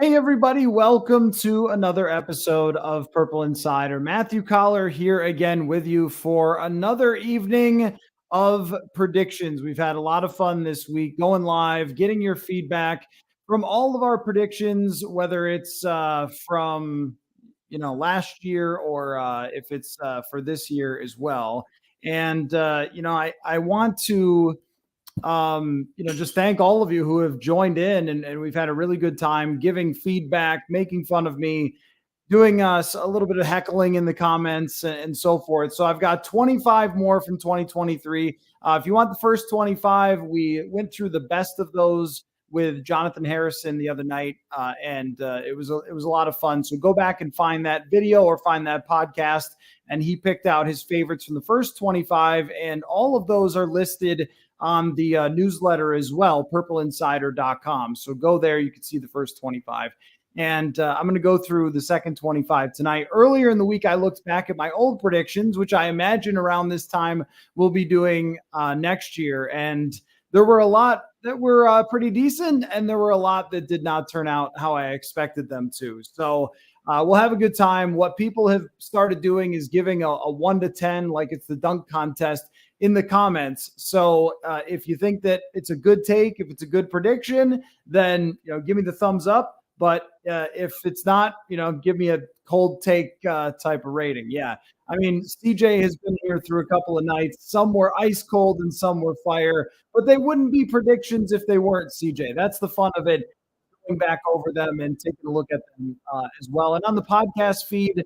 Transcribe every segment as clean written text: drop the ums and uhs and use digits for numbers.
Hey, everybody, welcome to another episode of Purple Insider. Matthew Coller here again with you for another evening of predictions. We've had a lot of fun this week going live, getting your feedback from all of our predictions, whether it's from last year or if it's for this year as well. And I want to just thank all of you who have joined in, and we've had a really good time giving feedback, making fun of me, doing us a little bit of heckling in the comments and so forth. So I've got 25 more from 2023. If you want the first 25, we went through the best of those with Jonathan Harrison the other night, and it was a lot of fun. So go back and find that video or find that podcast, and he picked out his favorites from the first 25, and all of those are listed on the newsletter as well, purpleinsider.com. So go there. You can see the first 25. And I'm going to go through the second 25 tonight. Earlier in the week, I looked back at my old predictions, which I imagine around this time we'll be doing next year. And there were a lot that were pretty decent, and there were a lot that did not turn out how I expected them to. So we'll have a good time. What people have started doing is giving a 1 to 10, like it's the dunk contest, in the comments. So if you think that it's a good take, if it's a good prediction, then give me the thumbs up. But if it's not, give me a cold take type of rating. Yeah. I mean, CJ has been here through a couple of nights. Some were ice cold and some were fire, but they wouldn't be predictions if they weren't CJ. That's the fun of it, going back over them and taking a look at them as well. And on the podcast feed,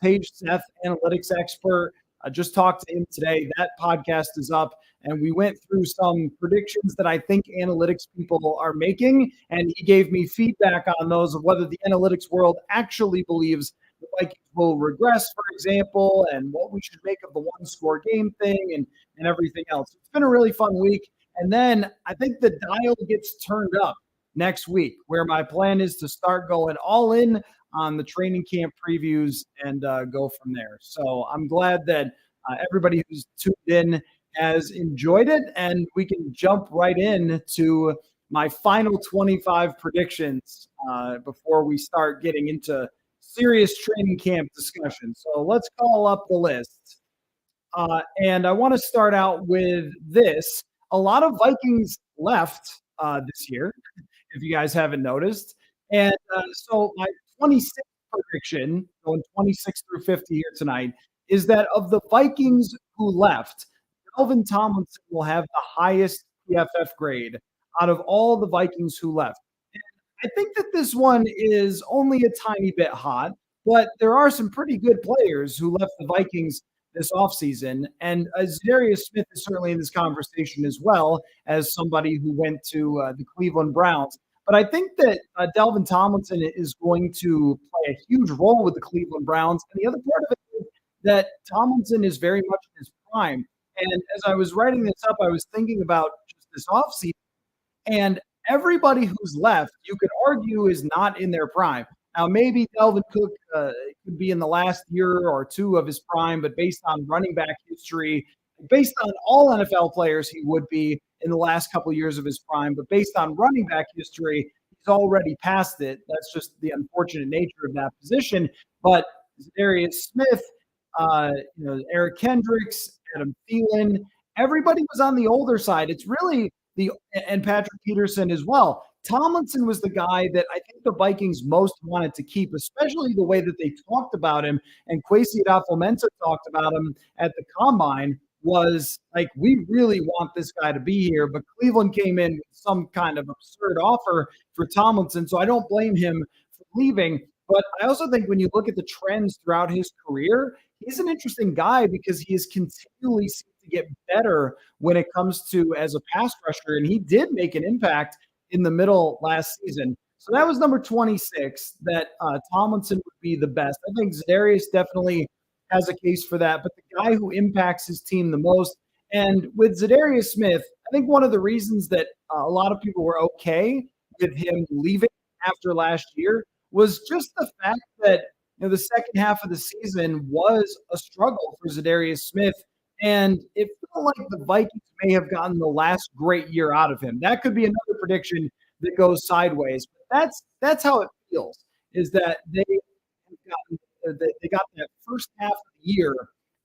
Paige Seth, analytics expert, I just talked to him today. That podcast is up, and we went through some predictions that I think analytics people are making, and he gave me feedback on those of whether the analytics world actually believes the Vikings will regress, for example, and what we should make of the one-score game thing and everything else. It's been a really fun week, and then I think the dial gets turned up next week, where my plan is to start going all in on the training camp previews and go from there. So I'm glad that everybody who's tuned in has enjoyed it, and we can jump right in to my final 25 predictions before we start getting into serious training camp discussion. So let's call up the list. And I want to start out with this. A lot of Vikings left this year, if you guys haven't noticed. And so my 26th prediction, going 26 through 50 here tonight, is that of the Vikings who left, Delvin Tomlinson will have the highest PFF grade out of all the Vikings who left. And I think that this one is only a tiny bit hot, but there are some pretty good players who left the Vikings this offseason. And Zadarius Smith is certainly in this conversation as well as somebody who went to the Cleveland Browns. But I think that Delvin Tomlinson is going to play a huge role with the Cleveland Browns. And the other part of it is that Tomlinson is very much in his prime. And as I was writing this up, I was thinking about just this offseason. And everybody who's left, you could argue, is not in their prime. Now, maybe Dalvin Cook could be in the last year or two of his prime, but based on running back history, based on all NFL players, he would be in the last couple of years of his prime. But based on running back history, he's already past it. That's just the unfortunate nature of that position. But Zadarius Smith, Eric Kendricks, Adam Thielen, everybody was on the older side. It's really and Patrick Peterson as well. Tomlinson was the guy that I think the Vikings most wanted to keep, especially the way that they talked about him. And Kwesi Adofo-Mensah talked about him at the Combine, was like, we really want this guy to be here. But Cleveland came in with some kind of absurd offer for Tomlinson, so I don't blame him for leaving. But I also think when you look at the trends throughout his career, he's an interesting guy because he is continually seems to get better when it comes to as a pass rusher. And he did make an impact in the middle last season. So that was number 26, that Tomlinson would be the best. I think Zadarius definitely has a case for that, but the guy who impacts his team the most. And with Zadarius Smith, I think one of the reasons that a lot of people were okay with him leaving after last year was just the fact that the second half of the season was a struggle for Zadarius Smith. And it felt like the Vikings may have gotten the last great year out of him. That could be another prediction that goes sideways. But that's how it feels. Is that they got that first half of the year,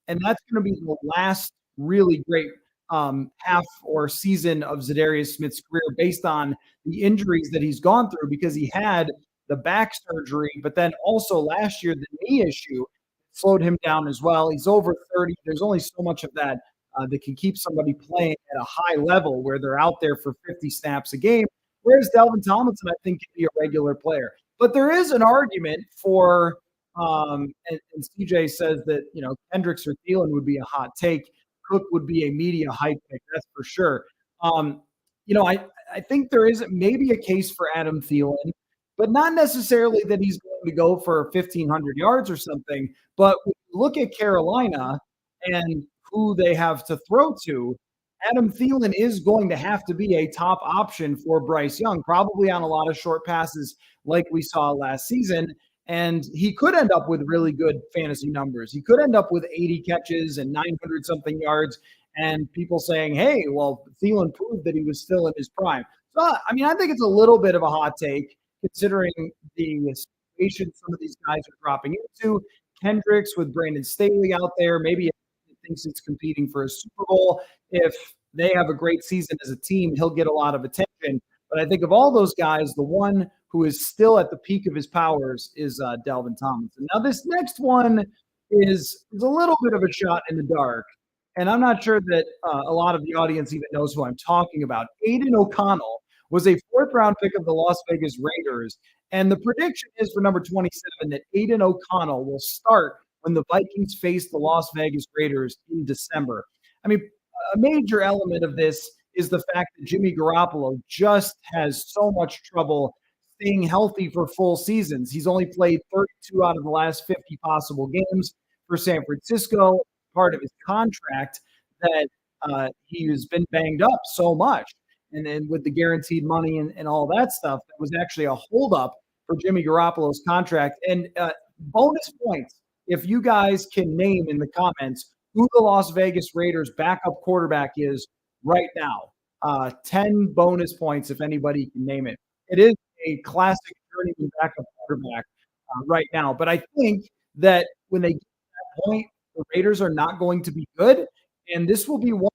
and that's going to be the last really great half or season of Zadarius Smith's career based on the injuries that he's gone through because he had the back surgery, but then also last year the knee issue slowed him down as well. He's over 30. There's only so much of that that can keep somebody playing at a high level where they're out there for 50 snaps a game. Whereas Delvin Tomlinson, I think, can be a regular player. But there is an argument for, and CJ says that, Kendricks or Thielen would be a hot take. Cook would be a media hype pick, that's for sure. I think there is maybe a case for Adam Thielen, but not necessarily that he's going to go for 1,500 yards or something. But when you look at Carolina and who they have to throw to, Adam Thielen is going to have to be a top option for Bryce Young, probably on a lot of short passes like we saw last season. And he could end up with really good fantasy numbers. He could end up with 80 catches and 900 something yards, and people saying, hey, well, Thielen proved that he was still in his prime. So, I think it's a little bit of a hot take considering the situation some of these guys are dropping into. Kendricks with Brandon Staley out there, maybe he thinks it's competing for a Super Bowl. If they have a great season as a team, he'll get a lot of attention. But I think of all those guys, the one who is still at the peak of his powers is Delvin Tomlinson. Now, this next one is a little bit of a shot in the dark, and I'm not sure that a lot of the audience even knows who I'm talking about. Aiden O'Connell was a fourth-round pick of the Las Vegas Raiders, and the prediction is for number 27 that Aiden O'Connell will start when the Vikings face the Las Vegas Raiders in December. A major element of this is the fact that Jimmy Garoppolo just has so much trouble staying healthy for full seasons. He's only played 32 out of the last 50 possible games for San Francisco, part of his contract that he has been banged up so much. And then with the guaranteed money and all that stuff, that was actually a holdup for Jimmy Garoppolo's contract. And bonus points, if you guys can name in the comments who the Las Vegas Raiders backup quarterback is right now. 10 bonus points if anybody can name it. It is a classic journeyman backup quarterback right now. But I think that when they get to that point, the Raiders are not going to be good. And this will be one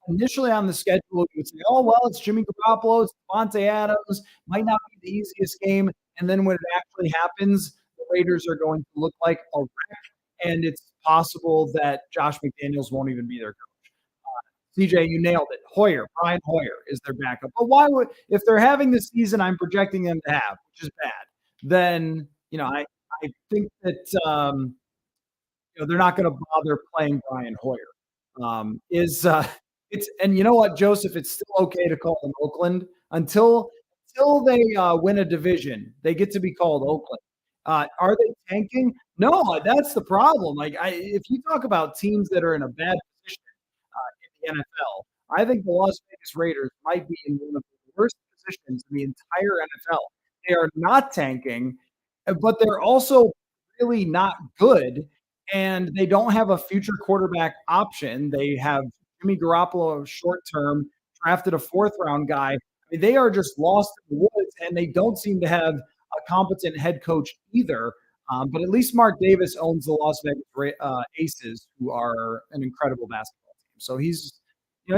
initially on the schedule. You would say, oh, well, it's Jimmy Garoppolo, it's Devontae Adams, might not be the easiest game. And then when it actually happens, the Raiders are going to look like a wreck. And it's possible that Josh McDaniels won't even be their coach. CJ, you nailed it. Brian Hoyer is their backup. But why would, if they're having the season I'm projecting them to have, which is bad, then, I think that, they're not going to bother playing Brian Hoyer. And you know what, Joseph, it's still okay to call them Oakland until they win a division. They get to be called Oakland. Are they tanking? No, that's the problem. If you talk about teams that are in a bad position in the NFL, I think the Las Vegas Raiders might be in one of the worst positions in the entire NFL. They are not tanking, but they're also really not good, and they don't have a future quarterback option. They have Jimmy Garoppolo short term, drafted a fourth-round guy. They are just lost in the woods, and they don't seem to have a competent head coach either. But at least Mark Davis owns the Las Vegas Aces, who are an incredible basketball team. So he's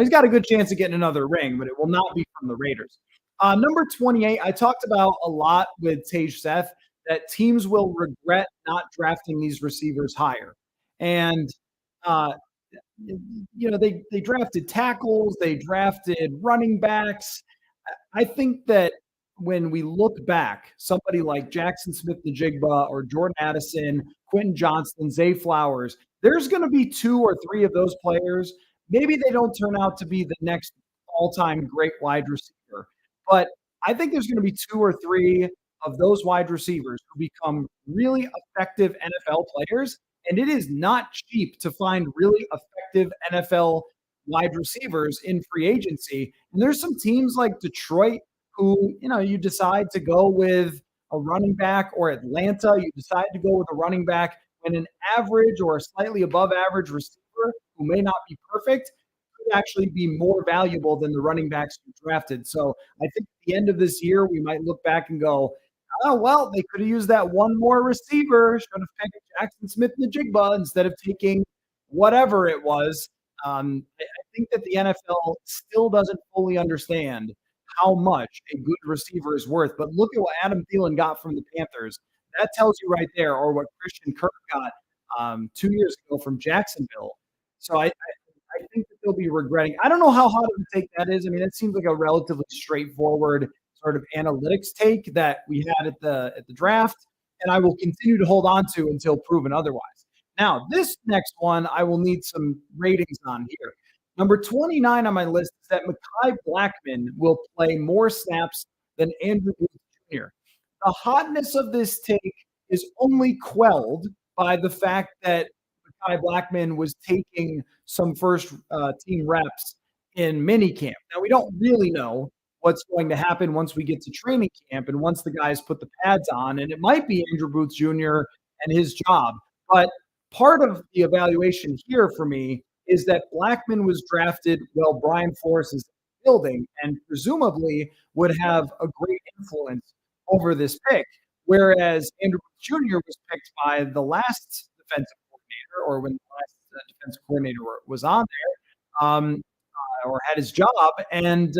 got a good chance of getting another ring, but it will not be from the Raiders. Number 28, I talked about a lot with Tage Seth that teams will regret not drafting these receivers higher. And they drafted tackles, they drafted running backs. I think that when we look back, somebody like Jackson Smith-Njigba or Jordan Addison, Quentin Johnston, Zay Flowers, there's going to be 2 or 3 of those players. Maybe they don't turn out to be the next all-time great wide receiver, but I think there's going to be 2 or 3 of those wide receivers who become really effective NFL players, and it is not cheap to find really effective NFL wide receivers in free agency. And there's some teams like Detroit who, you decide to go with a running back, or Atlanta, you decide to go with a running back when an average or a slightly above average receiver who may not be perfect could actually be more valuable than the running backs you drafted. So I think at the end of this year, we might look back and go, oh, well, they could have used that one more receiver. Should have picked Jackson Smith-Njigba instead of taking whatever it was. I think that the NFL still doesn't fully understand how much a good receiver is worth. But look at what Adam Thielen got from the Panthers. That tells you right there, or what Christian Kirk got 2 years ago from Jacksonville. So I think that they'll be regretting. I don't know how hot of a take that is. I mean, it seems like a relatively straightforward sort of analytics take that we had at the draft, and I will continue to hold on to until proven otherwise. Now, this next one, I will need some ratings on here. Number 29 on my list is that Mekhi Blackman will play more snaps than Andrew Booth Jr. The hotness of this take is only quelled by the fact that Mekhi Blackman was taking some first team reps in minicamp. Now, we don't really know what's going to happen once we get to training camp and once the guys put the pads on, and it might be Andrew Booth Jr. and his job. But part of the evaluation here for me is that Blackman was drafted while Brian Flores is building and presumably would have a great influence over this pick, whereas Andrew Booth Jr. was picked by the last defensive coordinator, or when the last defensive coordinator was on there, or had his job, and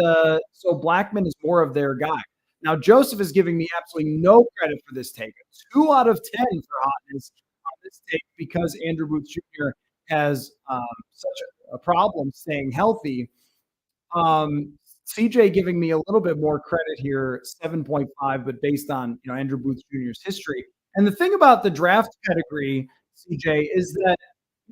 so Blackman is more of their guy. Now, Joseph is giving me absolutely no credit for this take. 2 out of 10 for hotness on this take because Andrew Booth Jr. has such a problem staying healthy. CJ giving me a little bit more credit here, 7.5, but based on Andrew Booth Jr.'s history. And the thing about the draft pedigree, CJ, is that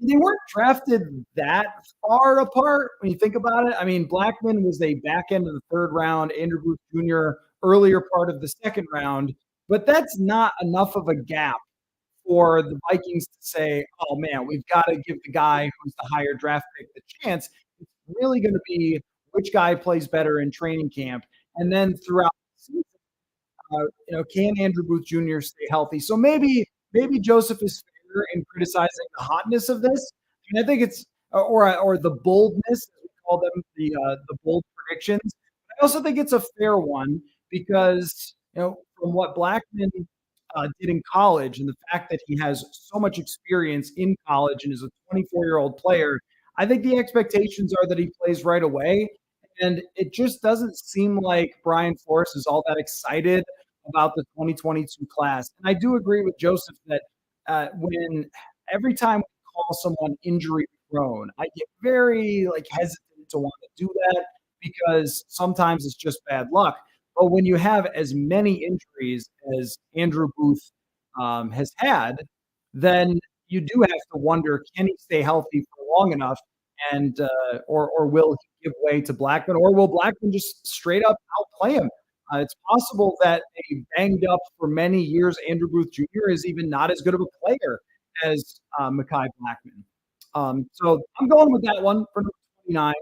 they weren't drafted that far apart when you think about it. I mean, Blackman was the back end of the third round, Andrew Booth Jr. earlier part of the second round, but that's not enough of a gap for the Vikings to say, oh man, we've got to give the guy who's the higher draft pick the chance. It's really going to be which guy plays better in training camp. And then throughout the season, can Andrew Booth Jr. stay healthy? So maybe Joseph is fair in criticizing the hotness of this. I mean, I think it's or the boldness, as we call them, the bold predictions. I also think it's a fair one because from what Blackman did in college and the fact that he has so much experience in college and is a 24-year-old player, I think the expectations are that he plays right away. And it just doesn't seem like Brian Flores is all that excited about the 2022 class. And I do agree with Joseph that when every time we call someone injury prone, I get very hesitant to want to do that because sometimes it's just bad luck. But when you have as many injuries as Andrew Booth has had, then you do have to wonder, can he stay healthy for long enough, and or will he give way to Blackman, or will Blackman just straight up outplay him? It's possible that a banged up for many years Andrew Booth Jr. is even not as good of a player as Mekhi Blackman. So I'm going with that one for number 29.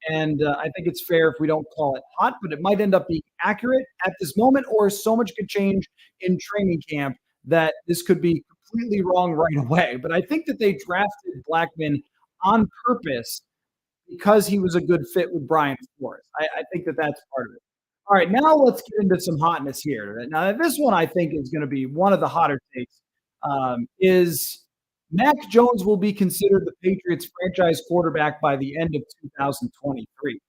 And I think it's fair if we don't call it hot, but it might end up being accurate at this moment, or so much could change in training camp that this could be completely wrong right away. But I think that they drafted Blackman on purpose because he was a good fit with Brian Flores. I think that that's part of it. All right, now let's get into some hotness here. Now, this one I think is going to be one of the hotter takes. Is Mac Jones will be considered the Patriots franchise quarterback by the end of 2023.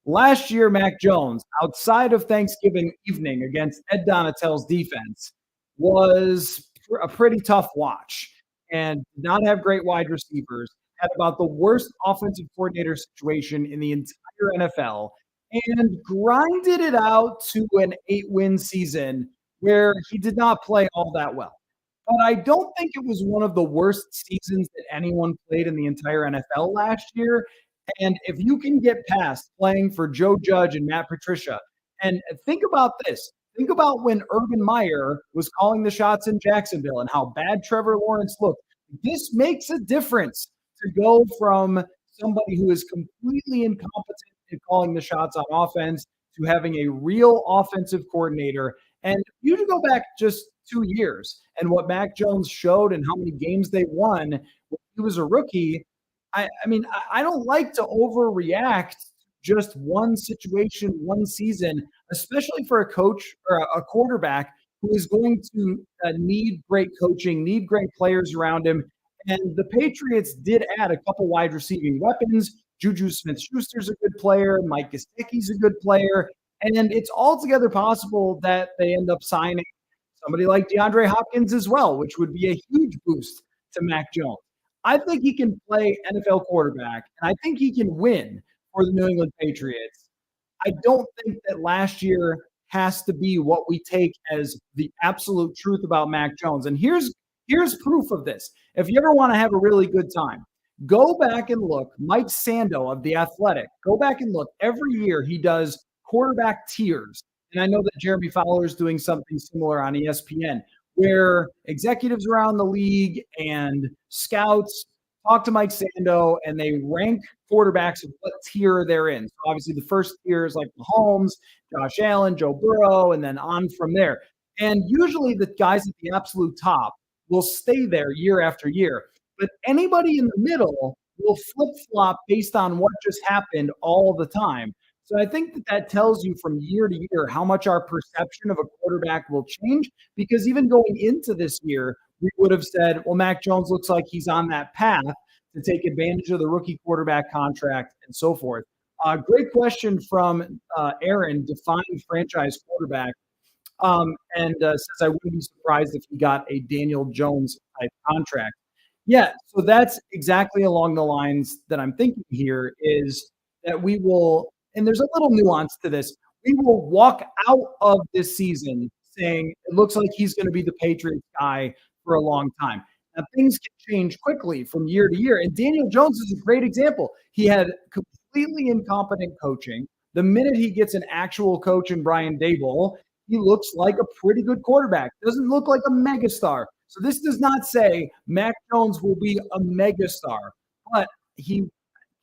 Last year, Mac Jones, outside of Thanksgiving evening against Ed Donatell's defense, was a pretty tough watch and did not have great wide receivers, had about the worst offensive coordinator situation in the entire NFL, and grinded it out to an 8-win season where he did not play all that well. But I don't think it was one of the worst seasons that anyone played in the entire NFL last year. And if you can get past playing for Joe Judge and Matt Patricia, and think about this. Think about when Urban Meyer was calling the shots in Jacksonville and how bad Trevor Lawrence looked. This makes a difference to go from somebody who is completely incompetent in calling the shots on offense to having a real offensive coordinator. And you to go back just 2 years and what Mac Jones showed and how many games they won when he was a rookie, I mean, I don't like to overreact just one situation, one season, especially for a coach or a quarterback who is going to need great coaching, need great players around him. And the Patriots did add a couple wide receiving weapons. Juju Smith-Schuster's a good player. Mike Gesicki's a good player. And it's altogether possible that they end up signing somebody like DeAndre Hopkins as well, which would be a huge boost to Mac Jones. I think he can play NFL quarterback, and I think he can win for the New England Patriots. I don't think that last year has to be what we take as the absolute truth about Mac Jones. And here's proof of this. If you ever want to have a really good time, go back and look. Mike Sando of The Athletic, go back and look. Every year he does quarterback tiers. And I know that Jeremy Fowler is doing something similar on ESPN, where executives around the league and scouts talk to Mike Sando and they rank quarterbacks of what tier they're in. So obviously the first tier is like Mahomes, Josh Allen, Joe Burrow, and then on from there. And usually the guys at the absolute top will stay there year after year. But anybody in the middle will flip-flop based on what just happened all the time. So I think that tells you from year to year how much our perception of a quarterback will change, because even going into this year, we would have said, well, Mac Jones looks like he's on that path to take advantage of the rookie quarterback contract and so forth. Great question from Aaron, define franchise quarterback, and says, I wouldn't be surprised if he got a Daniel Jones type contract. Yeah, so that's exactly along the lines that I'm thinking here is that we will, and there's a little nuance to this, we will walk out of this season saying it looks like he's going to be the Patriots guy for a long time. Now, things can change quickly from year to year, and Daniel Jones is a great example. He had completely incompetent coaching. The minute he gets an actual coach in Brian Daboll, he looks like a pretty good quarterback. Doesn't look like a megastar. So this does not say Mac Jones will be a megastar, but can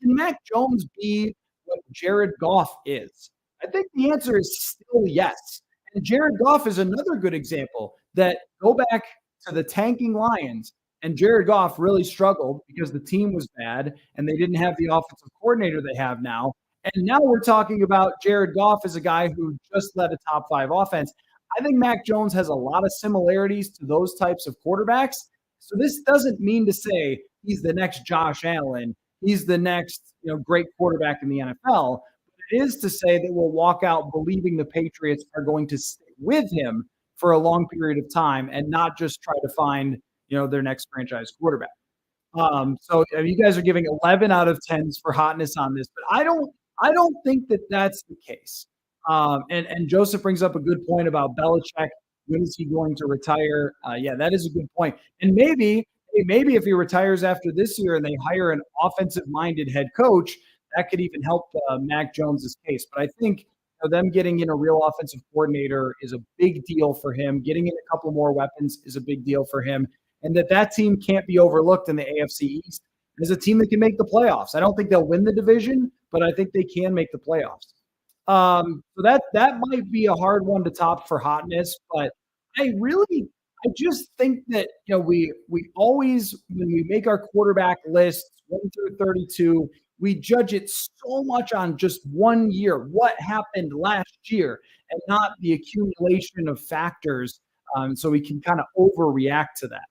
Mac Jones be what Jared Goff is? I think the answer is still yes. And Jared Goff is another good example that go back to the tanking Lions, and Jared Goff really struggled because the team was bad and they didn't have the offensive coordinator they have now. And now we're talking about Jared Goff as a guy who just led a top 5 offense. I think Mac Jones has a lot of similarities to those types of quarterbacks. So this doesn't mean to say he's the next Josh Allen. He's the next, great quarterback in the NFL. But it is to say that we'll walk out believing the Patriots are going to stay with him for a long period of time and not just try to find, their next franchise quarterback. So you guys are giving 11 out of 10s for hotness on this, but I don't think that that's the case. And Joseph brings up a good point about Belichick. When is he going to retire? Yeah, that is a good point. And maybe if he retires after this year and they hire an offensive-minded head coach, that could even help Mac Jones's case. But I think them getting in a real offensive coordinator is a big deal for him. Getting in a couple more weapons is a big deal for him. And that team can't be overlooked in the AFC East as a team that can make the playoffs. I don't think they'll win the division, but I think they can make the playoffs. So that might be a hard one to top for hotness, but I just think that we always, when we make our quarterback lists 1 through 32, we judge it so much on just 1 year, what happened last year, and not the accumulation of factors. So we can kind of overreact to that.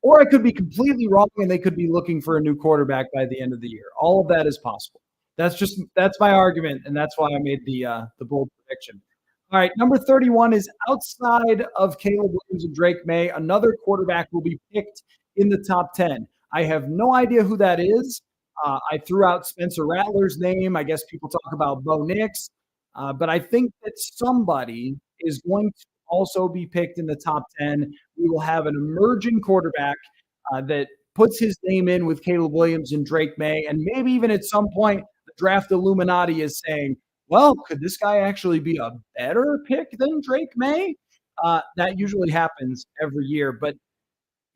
Or I could be completely wrong and they could be looking for a new quarterback by the end of the year. All of that is possible. That's my argument, and that's why I made the bold prediction. All right, number 31 is outside of Caleb Williams and Drake May. Another quarterback will be picked in the top 10. I have no idea who that is. I threw out Spencer Rattler's name. I guess people talk about Bo Nix. But I think that somebody is going to also be picked in the top 10. We will have an emerging quarterback that puts his name in with Caleb Williams and Drake May. And maybe even at some point, the draft Illuminati is saying, well, could this guy actually be a better pick than Drake May? That usually happens every year. But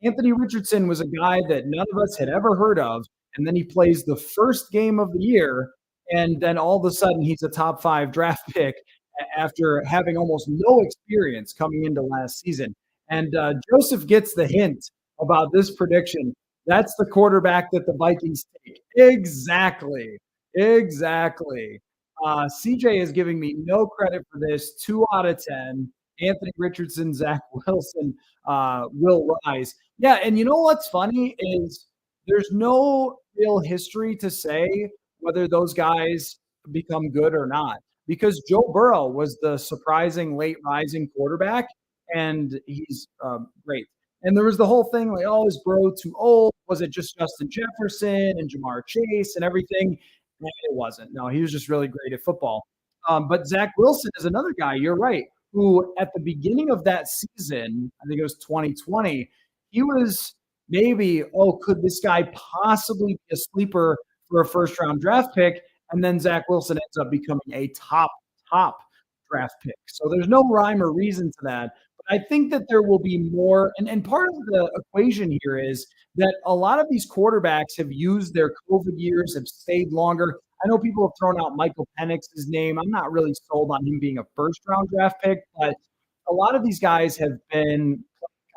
Anthony Richardson was a guy that none of us had ever heard of. And then he plays the first game of the year. And then all of a sudden, he's a top 5 draft pick after having almost no experience coming into last season. And Joseph gets the hint about this prediction. That's the quarterback that the Vikings take. Exactly. Exactly. CJ is giving me no credit for this. 2 out of 10. Anthony Richardson, Zach Wilson, Will Rise. Yeah, and you know what's funny is there's no real history to say whether those guys become good or not because Joe Burrow was the surprising late rising quarterback, and he's great. And there was the whole thing like, oh, is Burrow too old? Was it just Justin Jefferson and Jamar Chase and everything? No, it wasn't. No, he was just really great at football. But Zach Wilson is another guy, you're right, who at the beginning of that season, I think it was 2020, he was maybe, oh, could this guy possibly be a sleeper for a first round draft pick? And then Zach Wilson ends up becoming a top draft pick. So there's no rhyme or reason to that. But I think that there will be more. And part of the equation here is that a lot of these quarterbacks have used their COVID years, have stayed longer. I know people have thrown out Michael Penix's name. I'm not really sold on him being a first round draft pick, but a lot of these guys have been playing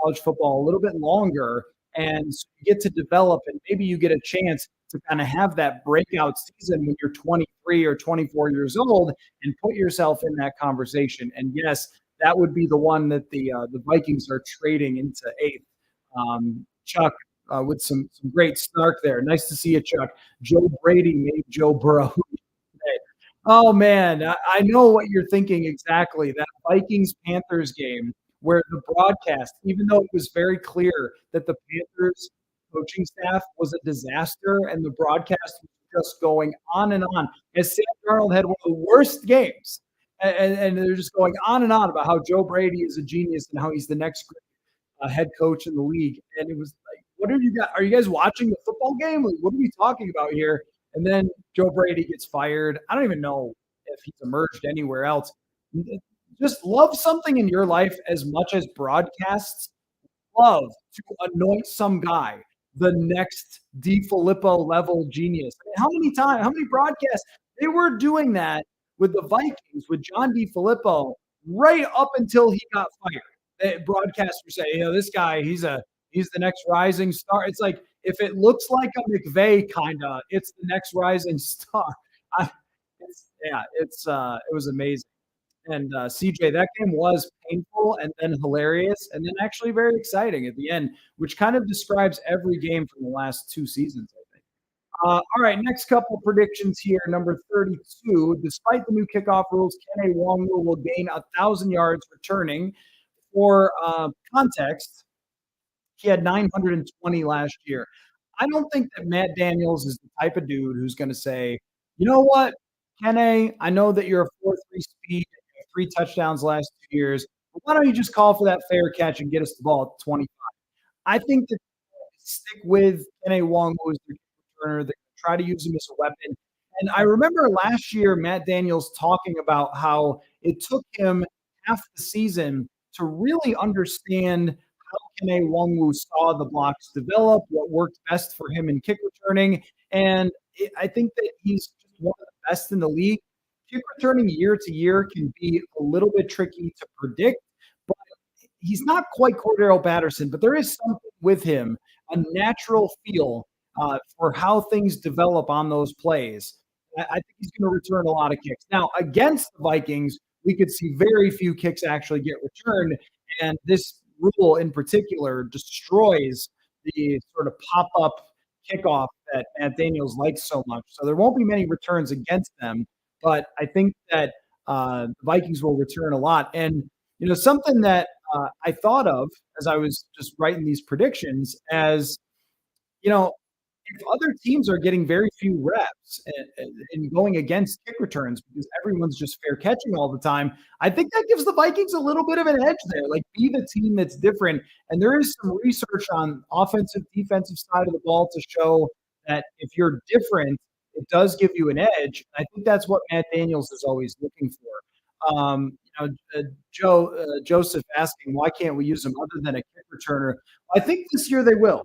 college football a little bit longer. And so you get to develop, and maybe you get a chance to kind of have that breakout season when you're 23 or 24 years old and put yourself in that conversation. And yes, that would be the one that the Vikings are trading into eighth. Chuck with some great snark there. Nice to see you, Chuck. Joe Brady made Joe Burrow. Oh man, I know what you're thinking exactly. That Vikings Panthers game where the broadcast, even though it was very clear that the Panthers coaching staff was a disaster and the broadcast was just going on and on, as Sam Darnold had one of the worst games. And they're just going on and on about how Joe Brady is a genius and how he's the next head coach in the league. And it was like, what are you guys? Are you guys watching the football game? Like, what are we talking about here? And then Joe Brady gets fired. I don't even know if he's emerged anywhere else. Just love something in your life as much as broadcasts love to anoint some guy the next DiFilippo level genius. I mean, how many times, how many broadcasts they were doing that with the Vikings with John DiFilippo right up until he got fired. The broadcasters say, you know, this guy, he's the next rising star. It's like if it looks like a McVay kind of, it's the next rising star. I, it was amazing. And CJ, that game was painful and then hilarious and then actually very exciting at the end, which kind of describes every game from the last 2 seasons, I think. All right, next couple predictions here. Number 32, despite the new kickoff rules, Ken Nwangwu will gain 1,000 yards returning. For context, he had 920 last year. I don't think that Matt Daniels is the type of dude who's going to say, you know what, Kenny, I know that you're a 4.3 speed, 3 touchdowns last 2 years, but why don't you just call for that fair catch and get us the ball at 25? I think that stick with Kenny Nwangwu as their returner. They try to use him as a weapon. And I remember last year, Matt Daniels talking about how it took him half the season to really understand how Kene Nwangwu saw the blocks develop, what worked best for him in kick returning. And I think that he's just one of the best in the league. Kick returning year to year can be a little bit tricky to predict, but he's not quite Cordero Patterson, but there is something with him, a natural feel for how things develop on those plays. I think he's going to return a lot of kicks. Now, against the Vikings, we could see very few kicks actually get returned. And this rule in particular destroys the sort of pop-up kickoff that Matt Daniels likes so much. So there won't be many returns against them, but I think that the Vikings will return a lot. And, you know, something that I thought of as I was just writing these predictions as, you know, if other teams are getting very few reps and going against kick returns because everyone's just fair catching all the time, I think that gives the Vikings a little bit of an edge there. Like, be the team that's different. And there is some research on offensive, defensive side of the ball to show that if you're different, it does give you an edge. I think that's what Matt Daniels is always looking for. Joseph asking, why can't we use him other than a kick returner? I think this year they will.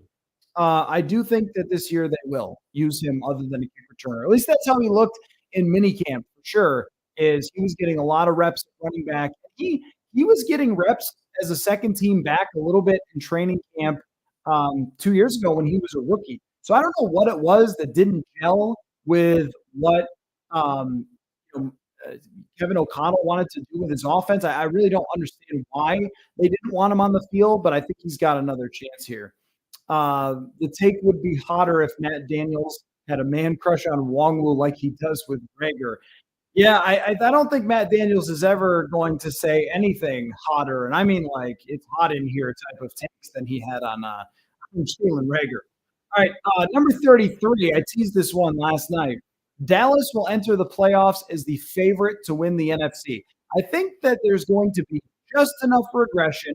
I do think that this year they will use him other than a kick returner. At least that's how he looked in minicamp for sure. Is he was getting a lot of reps at running back. He was getting reps as a second team back a little bit in training camp. 2 years ago when he was a rookie. So I don't know what it was that didn't gel with what um, you know, uh, Kevin O'Connell wanted to do with his offense. I really don't understand why they didn't want him on the field, but I think he's got another chance here. The take would be hotter if Matt Daniels had a man crush on Wongwu like he does with Rager. Yeah, I don't think Matt Daniels is ever going to say anything hotter, and I mean like it's hot in here type of takes than he had on Jalen Rager. All right, number 33. I teased this one last night. Dallas will enter the playoffs as the favorite to win the NFC. I think that there's going to be just enough regression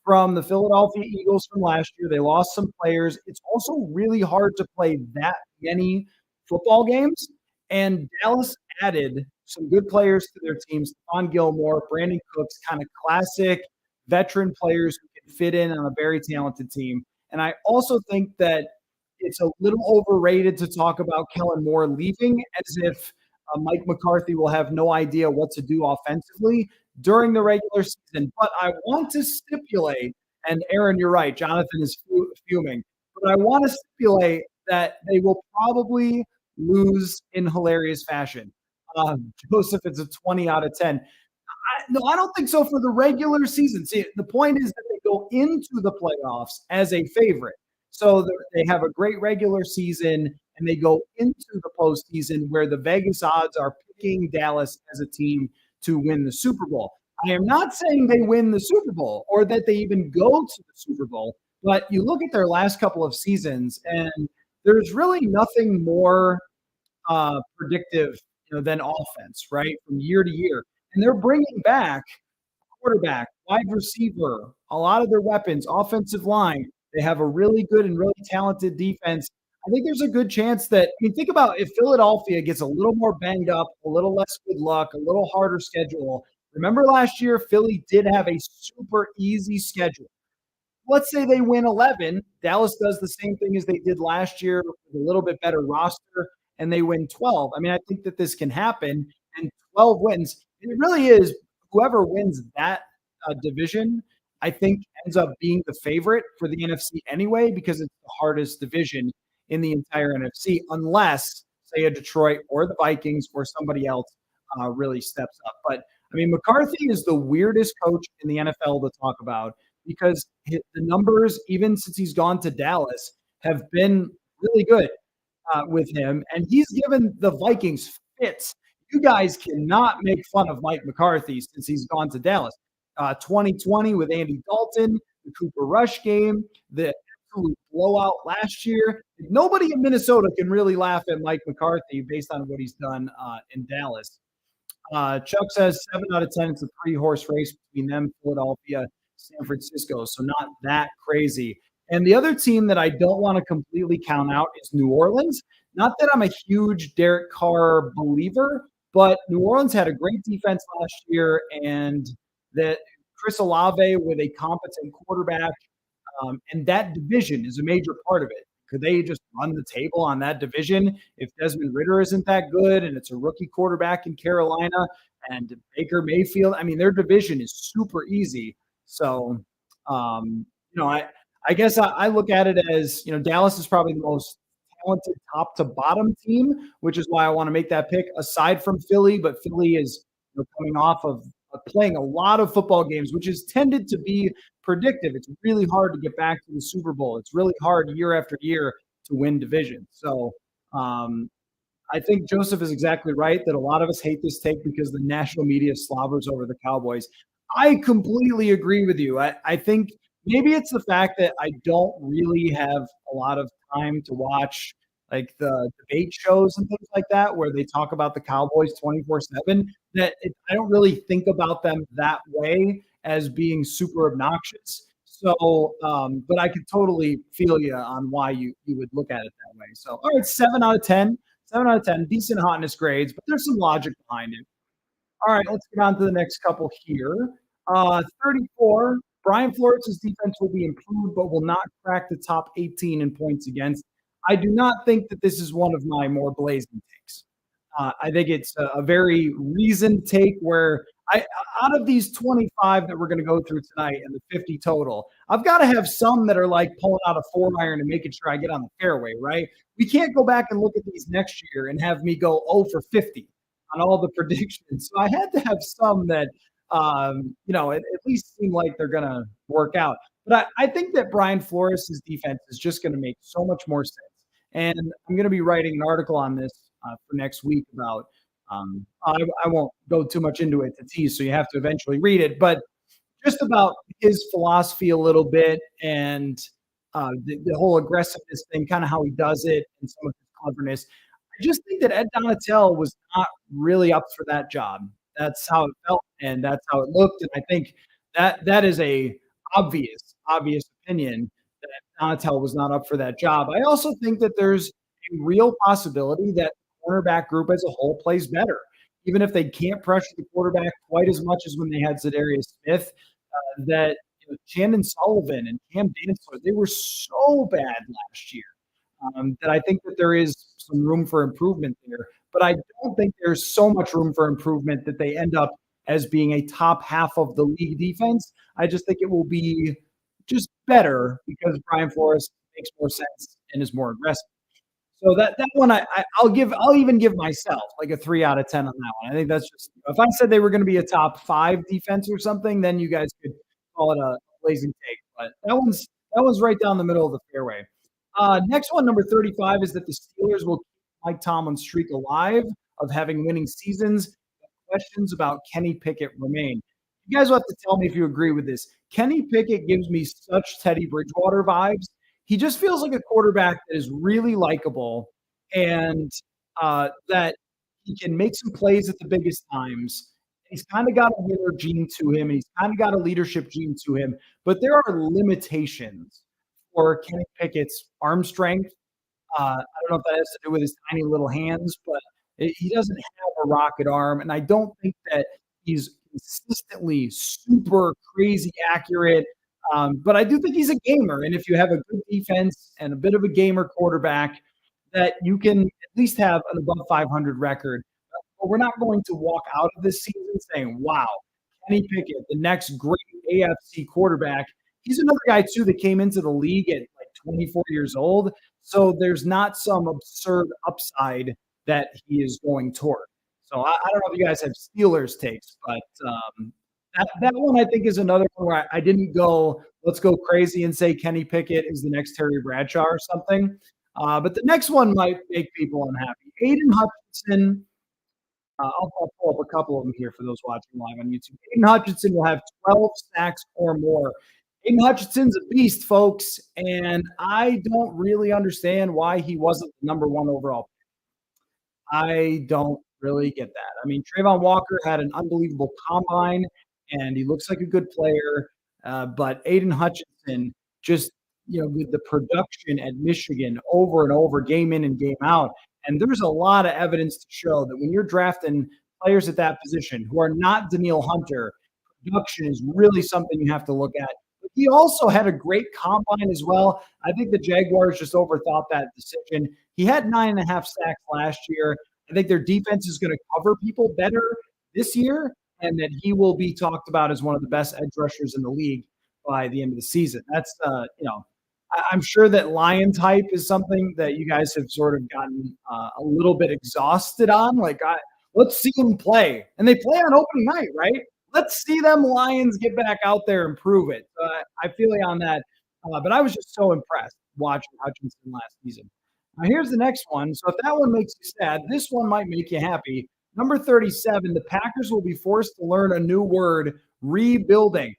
from the Philadelphia Eagles from last year. They lost some players. It's also really hard to play that many football games. And Dallas added some good players to their teams. Stephon Gilmore, Brandon Cooks, kind of classic veteran players who can fit in on a very talented team. And I also think that it's a little overrated to talk about Kellen Moore leaving as if Mike McCarthy will have no idea what to do offensively during the regular season. But I want to stipulate, and Aaron, you're right, Jonathan is fuming, but I want to stipulate that they will probably lose in hilarious fashion. Joseph, it's a 20 out of 10. No, I don't think so for the regular season. See, the point is that they go into the playoffs as a favorite. So they have a great regular season and they go into the postseason where the Vegas odds are picking Dallas as a team to win the Super Bowl. I am not saying they win the Super Bowl or that they even go to the Super Bowl, but you look at their last couple of seasons and there's really nothing more predictive, than offense, right? From year to year. And they're bringing back quarterback, wide receiver, a lot of their weapons, offensive line. They have a really good and really talented defense. I think there's a good chance that, I mean, think about if Philadelphia gets a little more banged up, a little less good luck, a little harder schedule. Remember last year, Philly did have a super easy schedule. Let's say they win 11. Dallas does the same thing as they did last year with a little bit better roster, and they win 12. I mean, I think that this can happen, and 12 wins. And it really is whoever wins that division, I think ends up being the favorite for the NFC anyway, because it's the hardest division in the entire NFC, unless, say, a Detroit or the Vikings or somebody else really steps up. But I mean, McCarthy is the weirdest coach in the NFL to talk about because the numbers, even since he's gone to Dallas, have been really good with him. And he's given the Vikings fits. You guys cannot make fun of Mike McCarthy since he's gone to Dallas. 2020 with Andy Dalton, the Cooper Rush game, the absolute blowout last year. Nobody in Minnesota can really laugh at Mike McCarthy based on what he's done in Dallas. Chuck says 7 out of 10. It's a 3-horse race between them, Philadelphia, San Francisco. So not that crazy. And the other team that I don't want to completely count out is New Orleans. Not that I'm a huge Derek Carr believer, but New Orleans had a great defense last year, and that Chris Olave with a competent quarterback, and that division is a major part of it. Could they just run the table on that division if Desmond Ridder isn't that good and it's a rookie quarterback in Carolina and Baker Mayfield? I mean, their division is super easy. So, I guess I look at it as, Dallas is probably the most talented top to bottom team, which is why I want to make that pick aside from Philly. But Philly is coming off of playing a lot of football games, which is tended to be predictive. It's really hard to get back to the Super Bowl. It's really hard year after year to win divisions. So I think Joseph is exactly right that a lot of us hate this take because the national media slobbers over the Cowboys. I completely agree with you. I think maybe it's the fact that I don't really have a lot of time to watch like the debate shows and things like that, where they talk about the Cowboys 24/7, I don't really think about them that way as being super obnoxious. So, but I could totally feel you on why you would look at it that way. So, all right, 7 out of 10, 7 out of 10, decent hotness grades, but there's some logic behind it. All right, let's get on to the next couple here. 34, Brian Flores' defense will be improved, but will not crack the top 18 in points against. I do not think that this is one of my more blazing takes. I think it's a very reasoned take where I out of these 25 that we're going to go through tonight and the 50 total, I've got to have some that are like pulling out a 4-iron and making sure I get on the fairway, right? We can't go back and look at these next year and have me go 0 for 50 on all the predictions. So I had to have some that, at least seem like they're going to work out. But I think that Brian Flores' defense is just going to make so much more sense. And I'm going to be writing an article on this for next week about. I won't go too much into it to tease, so you have to eventually read it. But just about his philosophy a little bit and the whole aggressiveness thing, kind of how he does it and some of his cleverness. I just think that Ed Donatell was not really up for that job. That's how it felt, and that's how it looked. And I think that is a obvious opinion that Donatell was not up for that job. I also think that there's a real possibility that the cornerback group as a whole plays better, even if they can't pressure the quarterback quite as much as when they had Za'Darius Smith. That Shannon Sullivan and Cam Dantzler, they were so bad last year that I think that there is some room for improvement there. But I don't think there's so much room for improvement that they end up as being a top half of the league defense. I just think it will be just better because Brian Flores makes more sense and is more aggressive. So that one I'll even give myself like a 3 out of 10 on that one. I think that's just if I said they were going to be a top 5 defense or something, then you guys could call it a blazing take. But that one's right down the middle of the fairway. Next one, number 35, is that the Steelers will keep Mike Tomlin's streak alive of having winning seasons. Questions about Kenny Pickett remain. You guys will have to tell me if you agree with this. Kenny Pickett gives me such Teddy Bridgewater vibes. He just feels like a quarterback that is really likable and that he can make some plays at the biggest times. He's kind of got a winner gene to him, and he's kind of got a leadership gene to him. But there are limitations for Kenny Pickett's arm strength. I don't know if that has to do with his tiny little hands, but he doesn't have a rocket arm, and I don't think that he's consistently super crazy accurate. But I do think he's a gamer, and if you have a good defense and a bit of a gamer quarterback, that you can at least have an above 500 record. But we're not going to walk out of this season saying, "Wow, Kenny Pickett, the next great AFC quarterback." He's another guy too that came into the league at like 24 years old, so there's not some absurd upside that he is going toward. So I don't know if you guys have Steelers takes, but that one I think is another one where I didn't go, let's go crazy and say Kenny Pickett is the next Terry Bradshaw or something. But the next one might make people unhappy. Aiden Hutchinson. I'll pull up a couple of them here for those watching live on YouTube. Aiden Hutchinson will have 12 sacks or more. Aiden Hutchinson's a beast, folks, and I don't really understand why he wasn't the number 1 overall. I don't really get that. I mean, Trayvon Walker had an unbelievable combine, and he looks like a good player. But Aiden Hutchinson, just with the production at Michigan over and over, game in and game out, and there's a lot of evidence to show that when you're drafting players at that position who are not Daniil Hunter, production is really something you have to look at. But he also had a great combine as well. I think the Jaguars just overthought that decision. He had 9.5 sacks last year. I think their defense is going to cover people better this year, and that he will be talked about as one of the best edge rushers in the league by the end of the season. That's, I'm sure that Lion type is something that you guys have sort of gotten a little bit exhausted on. Like, let's see them play. And they play on opening night, right? Let's see them Lions get back out there and prove it. I feel you on that. But I was just so impressed watching Hutchinson last season. Now, here's the next one. So if that one makes you sad, this one might make you happy. Number 37, the Packers will be forced to learn a new word, rebuilding.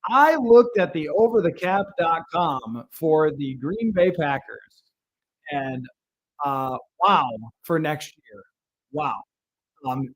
I looked at the overthecap.com for the Green Bay Packers, and wow, for next year. Wow.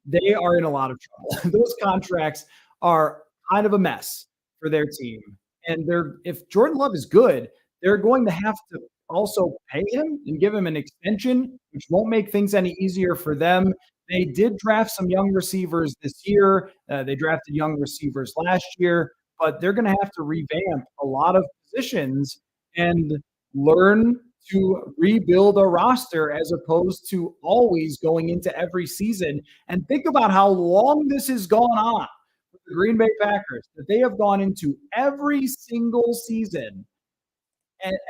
They are in a lot of trouble. Those contracts are kind of a mess for their team. And if Jordan Love is good, they're going to have to also pay him and give him an extension, which won't make things any easier for them. They did draft some young receivers this year. They drafted young receivers last year, but they're going to have to revamp a lot of positions and learn to rebuild a roster as opposed to always going into every season. And think about how long this has gone on with the Green Bay Packers, that they have gone into every single season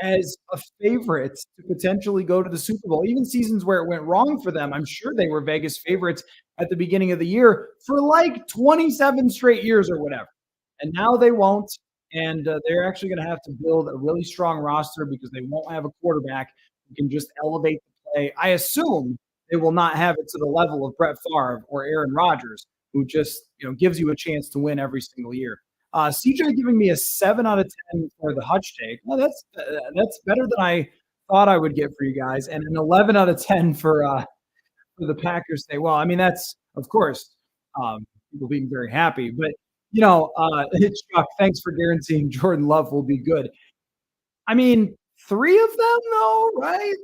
as a favorite to potentially go to the Super Bowl. Even seasons where it went wrong for them, I'm sure they were Vegas favorites at the beginning of the year for like 27 straight years or whatever. And now they won't. And they're actually going to have to build a really strong roster because they won't have a quarterback who can just elevate the play. I assume they will not have it to the level of Brett Favre or Aaron Rodgers, who just gives you a chance to win every single year. CJ giving me a 7 out of 10 for the Hutch take. Well, that's better than I thought I would get for you guys, and an 11 out of 10 for the Packers take. Well, I mean that's of course people being very happy, but Chuck, thanks for guaranteeing Jordan Love will be good. I mean, 3 of them though, right?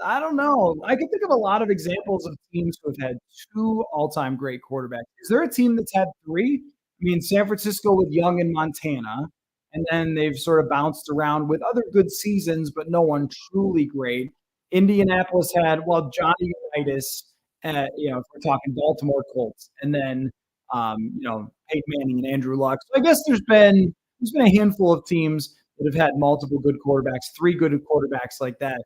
I don't know. I can think of a lot of examples of teams who have had 2 all-time great quarterbacks. Is there a team that's had 3? I mean, San Francisco with Young and Montana, and then they've sort of bounced around with other good seasons, but no one truly great. Indianapolis had, well, Johnny Unitas, if we're talking Baltimore Colts, and then Peyton Manning and Andrew Luck. So I guess there's been a handful of teams that have had multiple good quarterbacks, 3 good quarterbacks like that.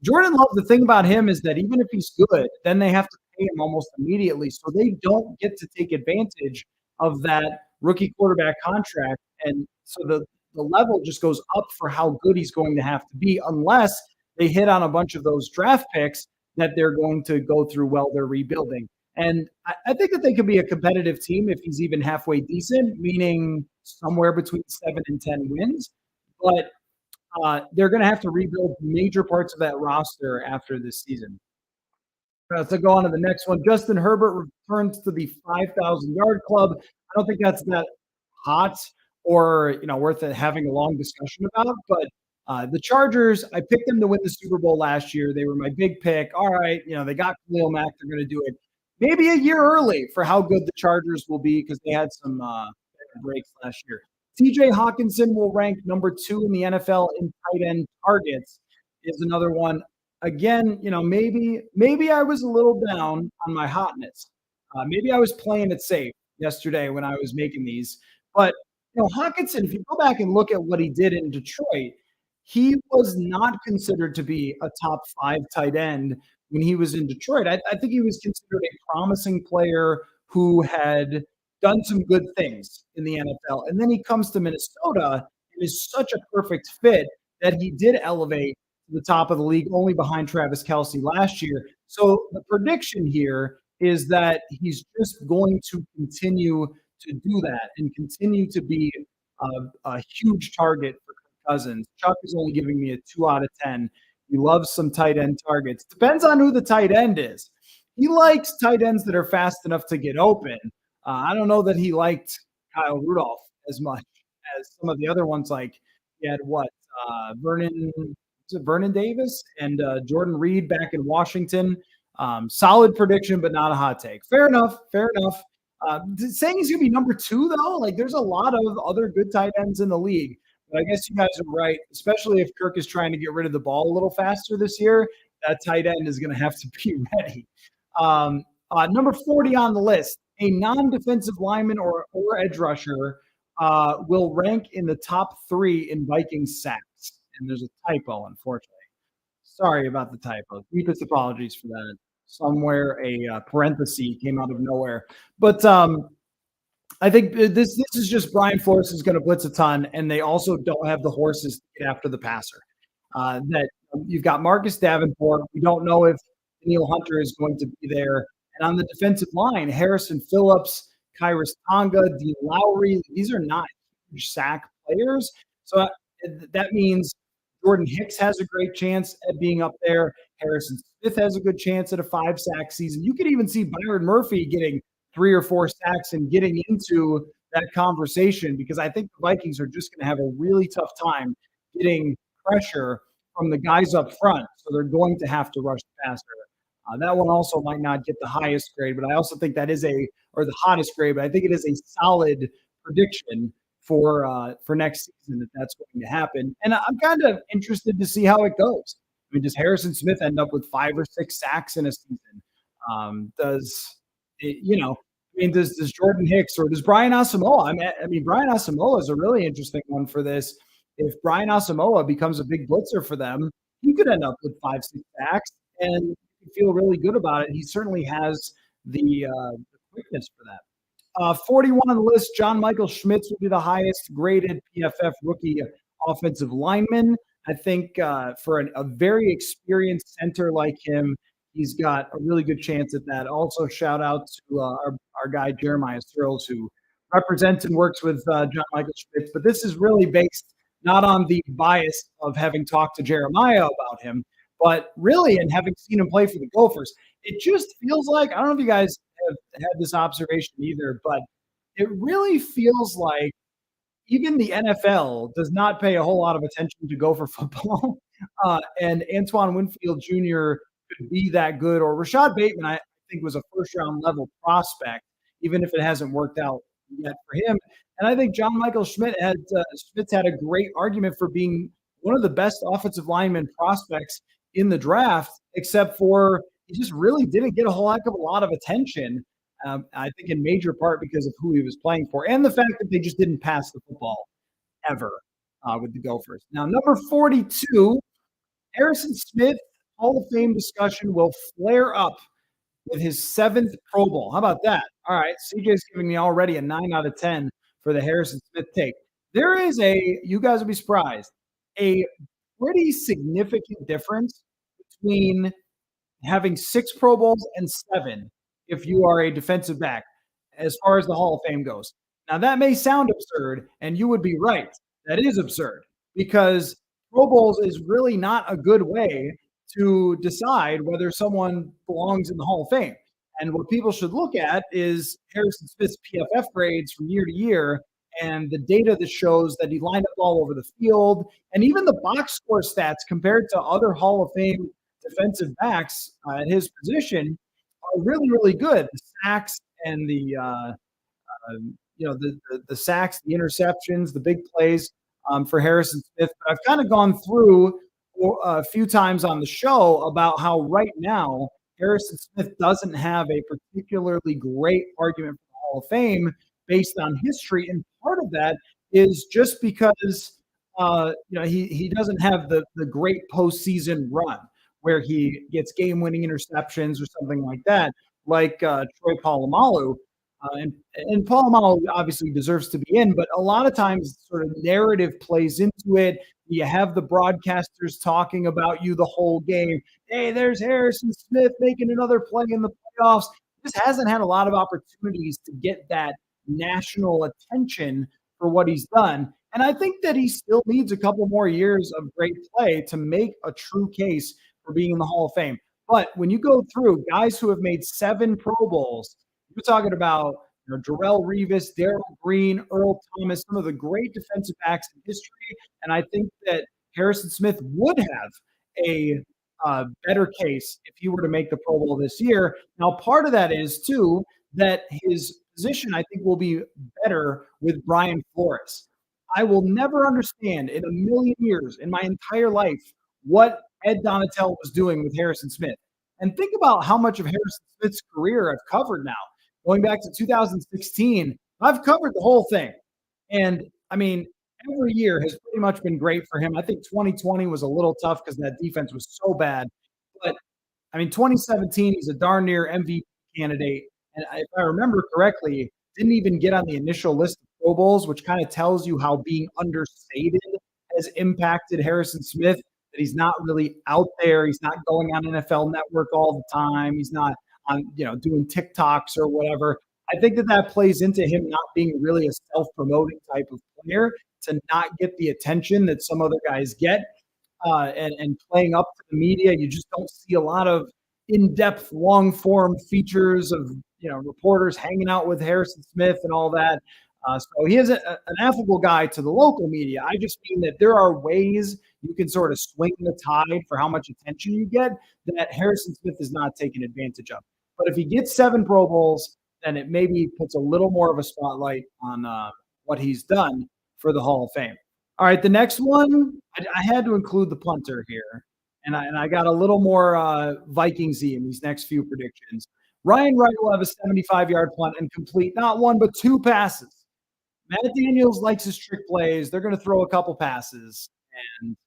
Jordan Love, the thing about him is that even if he's good, then they have to pay him almost immediately. So they don't get to take advantage of that rookie quarterback contract. And so the level just goes up for how good he's going to have to be unless they hit on a bunch of those draft picks that they're going to go through while they're rebuilding. And I think that they could be a competitive team if he's even halfway decent, meaning somewhere between 7 and 10 wins. But they're going to have to rebuild major parts of that roster after this season. To go on to the next one, Justin Herbert returns to the 5,000-yard club. I don't think that's that hot or worth having a long discussion about. But the Chargers, I picked them to win the Super Bowl last year. They were my big pick. All right, they got Khalil Mack. They're going to do it maybe a year early for how good the Chargers will be because they had some breaks last year. TJ Hawkinson will rank number 2 in the NFL in tight end targets is another one. Again, maybe I was a little down on my hotness. Maybe I was playing it safe yesterday when I was making these. But, Hawkinson, if you go back and look at what he did in Detroit, he was not considered to be a top 5 tight end when he was in Detroit. I think he was considered a promising player who had done some good things in the NFL. And then he comes to Minnesota and is such a perfect fit that he did elevate to the top of the league, only behind Travis Kelce last year. So the prediction here is that he's just going to continue to do that and continue to be a huge target for Cousins. Chuck is only giving me a 2 out of 10. He loves some tight end targets. Depends on who the tight end is. He likes tight ends that are fast enough to get open. I don't know that he liked Kyle Rudolph as much as some of the other ones. Like he had Vernon Davis and Jordan Reed back in Washington. Solid prediction, but not a hot take. Fair enough. Saying he's going to be number 2, though, like there's a lot of other good tight ends in the league. But I guess you guys are right, especially if Kirk is trying to get rid of the ball a little faster this year. That tight end is going to have to be ready. Number 40 on the list, a non-defensive lineman or edge rusher will rank in the top 3 in Vikings sacks. And there's a typo, unfortunately. Sorry about the typo. Deepest apologies for that. Somewhere a parenthesis came out of nowhere. But I think this is just Brian Flores is going to blitz a ton, and they also don't have the horses to get after the passer. You've got Marcus Davenport. We don't know if Daniel Hunter is going to be there. And on the defensive line, Harrison Phillips, Kyrus Tonga, Dean Lowry, these are not huge sack players. So that means Jordan Hicks has a great chance at being up there. Harrison Smith has a good chance at a 5-sack season. You could even see Byron Murphy getting 3 or 4 sacks and getting into that conversation because I think the Vikings are just going to have a really tough time getting pressure from the guys up front. So they're going to have to rush the passer. That one also might not get the highest grade, but I also think that is the hottest grade, but I think it is a solid prediction for next season that's going to happen. And I'm kind of interested to see how it goes. mean, does Harrison Smith end up with 5 or 6 sacks in a season? Does Jordan Hicks or does Brian Asamoah? I mean, Brian Asamoah is a really interesting one for this. If Brian Asamoah becomes a big blitzer for them, he could end up with 5, 6 sacks and feel really good about it. He certainly has the quickness for that. 41 on the list, John Michael Schmitz would be the highest graded PFF rookie offensive lineman. I think for a very experienced center like him, he's got a really good chance at that. Also, shout out to our guy Jeremiah Thrills, who represents and works with John Michael Schmitz. But this is really based not on the bias of having talked to Jeremiah about him, but really in having seen him play for the Gophers. It just feels like, I don't know if you guys have had this observation either, but it really feels like even the NFL does not pay a whole lot of attention to Gopher football. And Antoine Winfield Jr. could be that good, or Rashad Bateman, I think, was a first round level prospect, even if it hasn't worked out yet for him. And I think John Michael Schmitz had a great argument for being one of the best offensive lineman prospects in the draft, except for he just really didn't get a whole heck of a lot of attention. I think in major part because of who he was playing for and the fact that they just didn't pass the football ever with the Gophers. Now, number 42, Harrison Smith, Hall of Fame discussion will flare up with his 7th Pro Bowl. How about that? All right, CJ's giving me already a 9 out of 10 for the Harrison Smith take. There is you guys will be surprised, a pretty significant difference between having 6 Pro Bowls and 7 if you are a defensive back as far as the Hall of Fame goes. Now, that may sound absurd, and you would be right. That is absurd because Pro Bowls is really not a good way to decide whether someone belongs in the Hall of Fame. And what people should look at is Harrison Smith's PFF grades from year to year and the data that shows that he lined up all over the field, and even the box score stats compared to other Hall of Fame defensive backs at his position are really, really good. The sacks and the sacks, the interceptions, the big plays for Harrison Smith. But I've kind of gone through a few times on the show about how right now Harrison Smith doesn't have a particularly great argument for the Hall of Fame based on history, and part of that is just because he doesn't have the great postseason run where he gets game-winning interceptions or something like that, like Troy Polamalu. And Polamalu obviously deserves to be in, but a lot of times sort of narrative plays into it. You have the broadcasters talking about you the whole game. Hey, there's Harrison Smith making another play in the playoffs. Just hasn't had a lot of opportunities to get that national attention for what he's done. And I think that he still needs a couple more years of great play to make a true case for being in the Hall of Fame. But when you go through guys who have made 7 Pro Bowls, you're talking about Jarrell Revis, Darrell Green, Earl Thomas, some of the great defensive backs in history. And I think that Harrison Smith would have a better case if he were to make the Pro Bowl this year. Now, part of that is, too, that his position, I think, will be better with Brian Flores. I will never understand in a million years, in my entire life, what Ed Donatell was doing with Harrison Smith. And think about how much of Harrison Smith's career I've covered now. Going back to 2016, I've covered the whole thing. And, I mean, every year has pretty much been great for him. I think 2020 was a little tough because that defense was so bad. But, I mean, 2017, he's a darn near MVP candidate. And if I remember correctly, didn't even get on the initial list of Pro Bowls, which kind of tells you how being understated has impacted Harrison Smith, that he's not really out there. He's not going on NFL Network all the time. He's not on, doing TikToks or whatever. I think that plays into him not being really a self-promoting type of player, to not get the attention that some other guys get, and playing up to the media. You just don't see a lot of in-depth, long-form features of reporters hanging out with Harrison Smith and all that. So he is an affable guy to the local media. I just mean that there are ways you can sort of swing the tide for how much attention you get that Harrison Smith is not taking advantage of. But if he gets 7 Pro Bowls, then it maybe puts a little more of a spotlight on what he's done for the Hall of Fame. All right, the next one, I had to include the punter here. and I got a little more Vikingsy in these next few predictions. Ryan Wright will have a 75-yard punt and complete not one but two passes. Matt Daniels likes his trick plays. They're going to throw a couple passes, and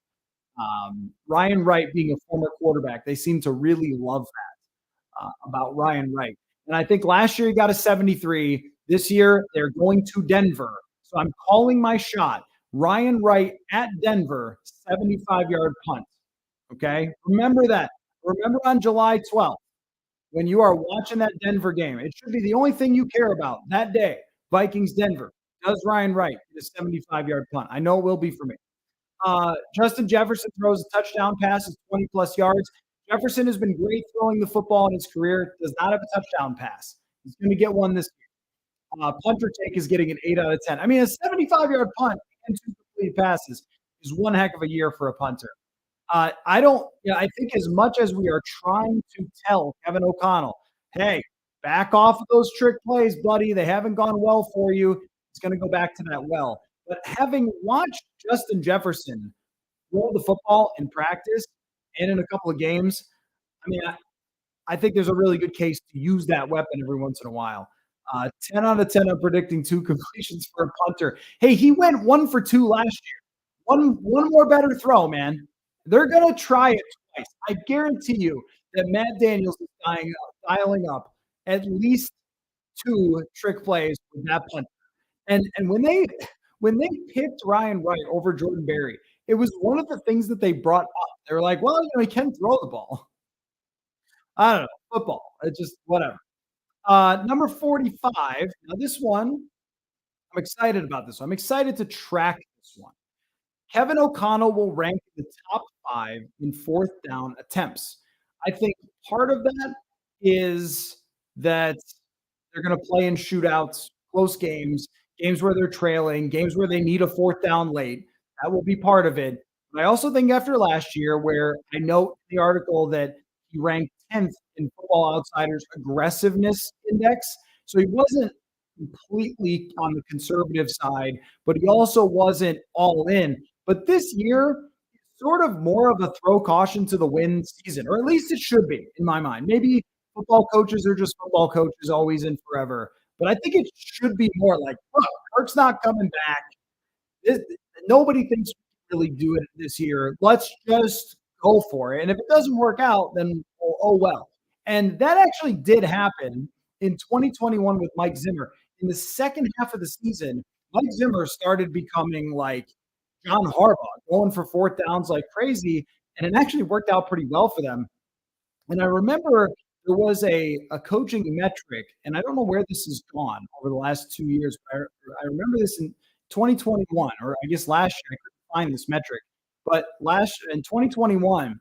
Ryan Wright being a former quarterback, they seem to really love that about Ryan Wright. And I think last year he got a 73. This year they're going to Denver, so I'm calling my shot. Ryan Wright at Denver, 75-yard punt. Okay, remember that. Remember on July 12th when you are watching that Denver game. It should be the only thing you care about that day. Vikings Denver. Does Ryan Wright get a 75-yard punt? I know it will be for me. Justin Jefferson throws a touchdown pass, is 20 plus yards. Jefferson has been great throwing the football in his career. Does not have a touchdown pass. He's going to get one this year. Punter take is getting an 8 out of 10. I mean, a 75-yard punt and two complete passes is one heck of a year for a punter. I don't, I think as much as we are trying to tell Kevin O'Connell, hey, back off of those trick plays, buddy. They haven't gone well for you. It's going to go back to that well. But having watched Justin Jefferson throw the football in practice and in a couple of games, I mean, I think there's a really good case to use that weapon every once in a while. 10 out of 10, I'm predicting two completions for a punter. Hey, he went 1 for 2 last year. One more better throw, man. They're going to try it twice. I guarantee you that Matt Daniels is dialing up at least 2 trick plays with that punter. And when they picked Ryan Wright over Jordan Berry, it was one of the things that they brought up. They were like, well, he can throw the ball. I don't know. Football. It's just whatever. Number 45. Now, this one, I'm excited about this one. I'm excited to track this one. Kevin O'Connell will rank in the top 5 in fourth down attempts. I think part of that is that they're going to play in shootouts, close games, games where they're trailing, games where they need a fourth down late. That will be part of it. But I also think after last year, where I note in the article that he ranked 10th in Football Outsiders aggressiveness index. So he wasn't completely on the conservative side, but he also wasn't all in. But this year, sort of more of a throw caution to the wind season, or at least it should be in my mind. Maybe football coaches are just football coaches, always and forever. But I think it should be more like, look, Kirk's not coming back. Nobody thinks we can really do it this year. Let's just go for it. And if it doesn't work out, then oh well. And that actually did happen in 2021 with Mike Zimmer. In the second half of the season, Mike Zimmer started becoming like John Harbaugh, going for fourth downs like crazy. And it actually worked out pretty well for them. And I remember there was a coaching metric, and I don't know where this has gone over the last 2 years, but I remember this in 2021, or I guess last year. I couldn't find this metric. But in 2021,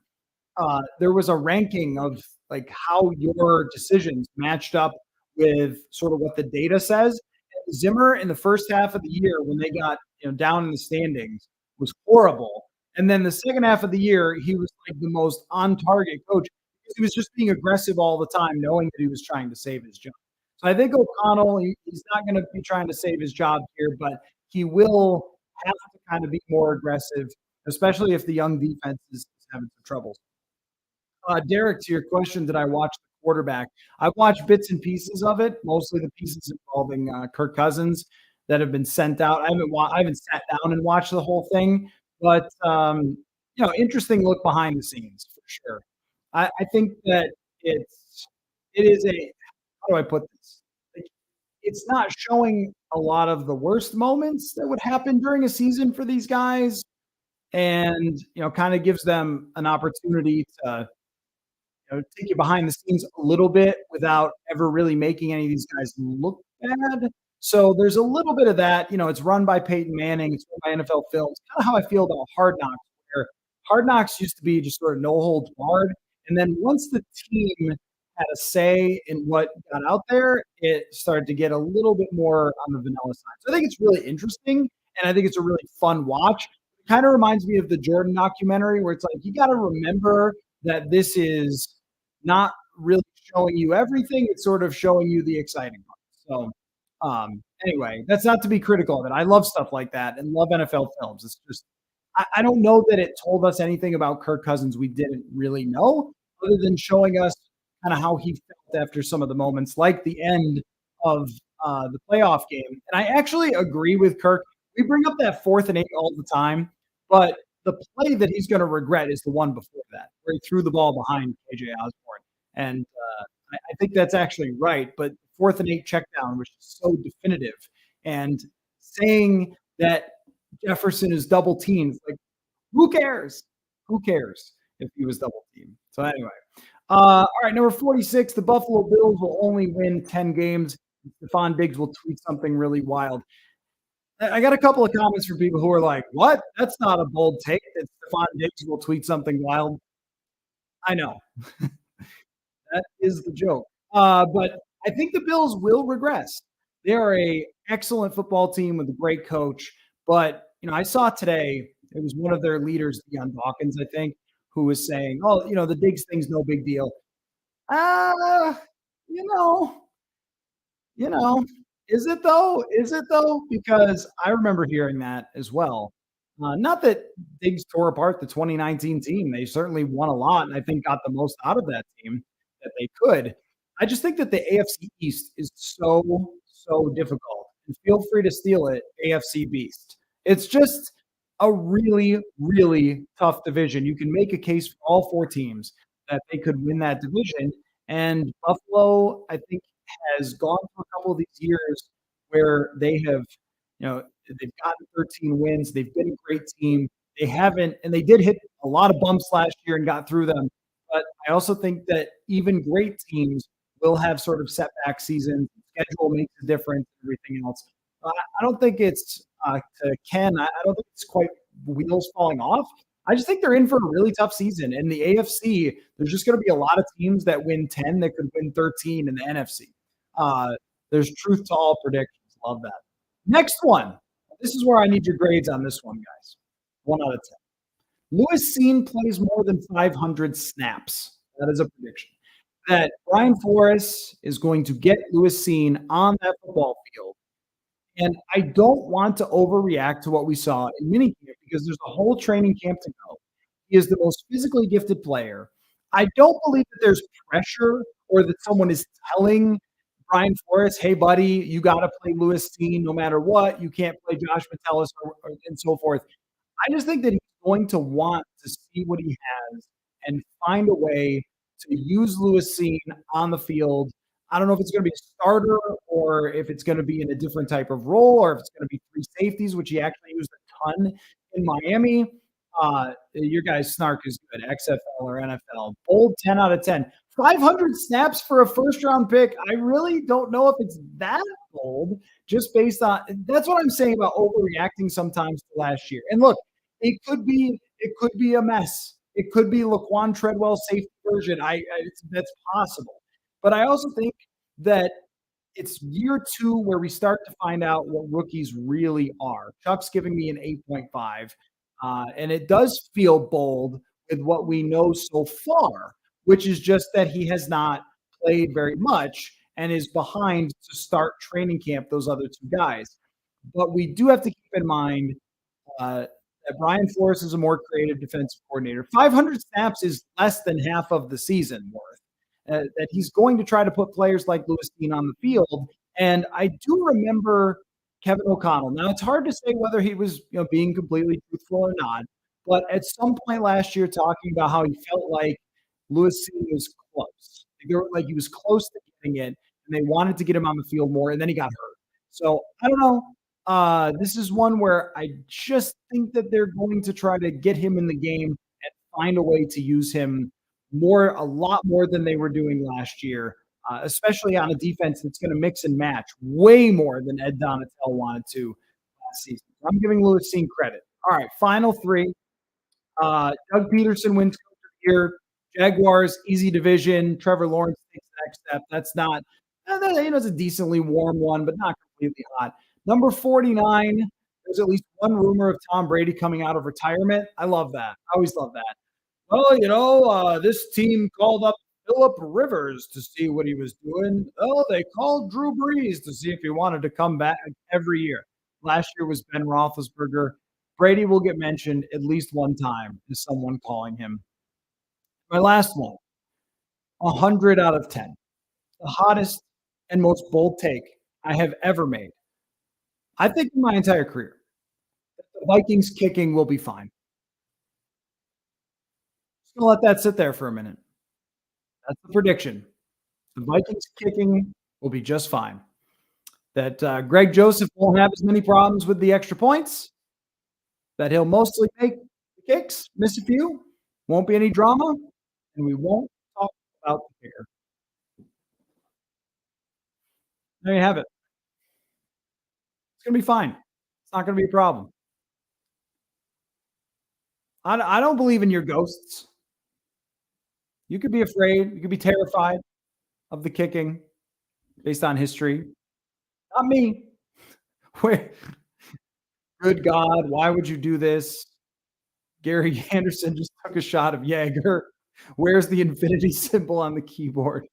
there was a ranking of like how your decisions matched up with sort of what the data says. And Zimmer in the first half of the year, when they got down in the standings, was horrible. And then the second half of the year, he was like the most on-target coach because he was just being aggressive all the time, knowing that he was trying to save his job. So I think O'Connell, he's not going to be trying to save his job here, but he will have to kind of be more aggressive, especially if the young defense is having some trouble. Derek, to your question, did I watch the quarterback? I've watched bits and pieces of it, mostly the pieces involving Kirk Cousins that have been sent out. I haven't sat down and watched the whole thing, but interesting look behind the scenes for sure. I think that it is how do I put this? It's not showing a lot of the worst moments that would happen during a season for these guys, and kind of gives them an opportunity to take you behind the scenes a little bit without ever really making any of these guys look bad. So there's a little bit of that. It's run by Peyton Manning. It's run by NFL Films. Kind of how I feel about Hard Knocks, where Hard Knocks used to be just sort of no holds barred. And then once the team had a say in what got out there, it started to get a little bit more on the vanilla side. So I think it's really interesting, and I think it's a really fun watch. It kind of reminds me of the Jordan documentary, where it's like you got to remember that this is not really showing you everything. It's sort of showing you the exciting part. So anyway, that's not to be critical of it. I love stuff like that and love NFL films. It's just I don't know that it told us anything about Kirk Cousins we didn't really know, other than showing us kind of how he felt after some of the moments, like the end of the playoff game. And I actually agree with Kirk. We bring up that 4th and 8 all the time, but the play that he's going to regret is the one before that, where he threw the ball behind KJ Osborne. And I think that's actually right. But 4th and 8 check down was just so definitive. And saying that Jefferson is double teamed, like, who cares? Who cares if he was double teamed? So anyway, all right, number 46, the Buffalo Bills will only win 10 games. Stephon Diggs will tweet something really wild. I got a couple of comments from people who are like, what? That's not a bold take that Stephon Diggs will tweet something wild. I know. That is the joke. But I think the Bills will regress. They are a excellent football team with a great coach. But, I saw today, it was one of their leaders, Deion Dawkins, I think, who was saying, oh, the Diggs thing's no big deal. Uh, you know, you know, is it though? Is it though? Because I remember hearing that as well. Not that Diggs tore apart the 2019 team. They certainly won a lot, and I think got the most out of that team that they could. I just think that the AFC East is so difficult. And feel free to steal it, AFC Beast. It's just a really tough division. You can make a case for all 4 teams that they could win that division. And Buffalo, I think, has gone through a couple of these years where they've gotten 13 wins. They've been a great team. They haven't, and they did hit a lot of bumps last year and got through them. But I also think that even great teams will have sort of setback seasons. Schedule makes a difference, everything else. I don't think it's to Ken. I don't think it's quite wheels falling off. I just think they're in for a really tough season. In the AFC, there's just going to be a lot of teams that win 10 that could win 13 in the NFC. There's truth to all predictions. Love that. Next one. This is where I need your grades on this one, guys. 1 out of 10. Lewis Cine plays more than 500 snaps. That is a prediction. That Brian Flores is going to get Lewis Cine on that football field. And I don't want to overreact to what we saw in minicamp because there's a whole training camp to go. He is the most physically gifted player. I don't believe that there's pressure or that someone is telling Brian Flores, hey, buddy, you got to play Lewis Cine no matter what. You can't play Josh Metellus and so forth. I just think that he's going to want to see what he has and find a way to use Lewis Cine on the field. I don't know if it's going to be a starter or if it's going to be in a different type of role or if it's going to be 3 safeties, which he actually used a ton in Miami. Your guys' snark is good, XFL or NFL. Bold 10 out of 10. 500 snaps for a first-round pick. I really don't know if it's that bold, just based on – that's what I'm saying about overreacting sometimes to last year. And look, it could be a mess. It could be Laquan Treadwell's safety version. That's possible. But I also think that it's year 2 where we start to find out what rookies really are. Chuck's giving me an 8.5, and it does feel bold with what we know so far, which is just that he has not played very much and is behind to start training camp, those other 2 guys. But we do have to keep in mind that Brian Flores is a more creative defensive coordinator. 500 snaps is less than half of the season worth. That he's going to try to put players like Lewis Cine on the field. And I do remember Kevin O'Connell. Now, it's hard to say whether he was being completely truthful or not, but at some point last year talking about how he felt like Lewis Cine was close. Like he was close to getting it, and they wanted to get him on the field more, and then he got hurt. So I don't know. This is one where I just think that they're going to try to get him in the game and find a way to use him a lot more than they were doing last year, especially on a defense that's going to mix and match way more than Ed Donatel wanted to last season. I'm giving Lewis Cine credit. All right, final 3. Doug Peterson wins Coach of the Year. Jaguars, easy division. Trevor Lawrence takes the next step. That's not, it's a decently warm one, but not completely hot. Number 49, there's at least one rumor of Tom Brady coming out of retirement. I love that. I always love that. Well, this team called up Phillip Rivers to see what he was doing. Oh, they called Drew Brees to see if he wanted to come back every year. Last year was Ben Roethlisberger. Brady will get mentioned at least one time as someone calling him. My last one, 100 out of 10. The hottest and most bold take I have ever made. I think in my entire career, the Vikings kicking will be fine. Just gonna let that sit there for a minute. That's the prediction. The Vikings kicking will be just fine. That Greg Joseph won't have as many problems with the extra points. That he'll mostly take the kicks, miss a few, won't be any drama, and we won't talk about the kicker. There you have it. It's gonna be fine. It's not gonna be a problem. I don't believe in your ghosts. You could be afraid. You could be terrified of the kicking based on history. Not me. Where, good God, why would you do this? Gary Anderson just took a shot of Jaeger. Where's the infinity symbol on the keyboard?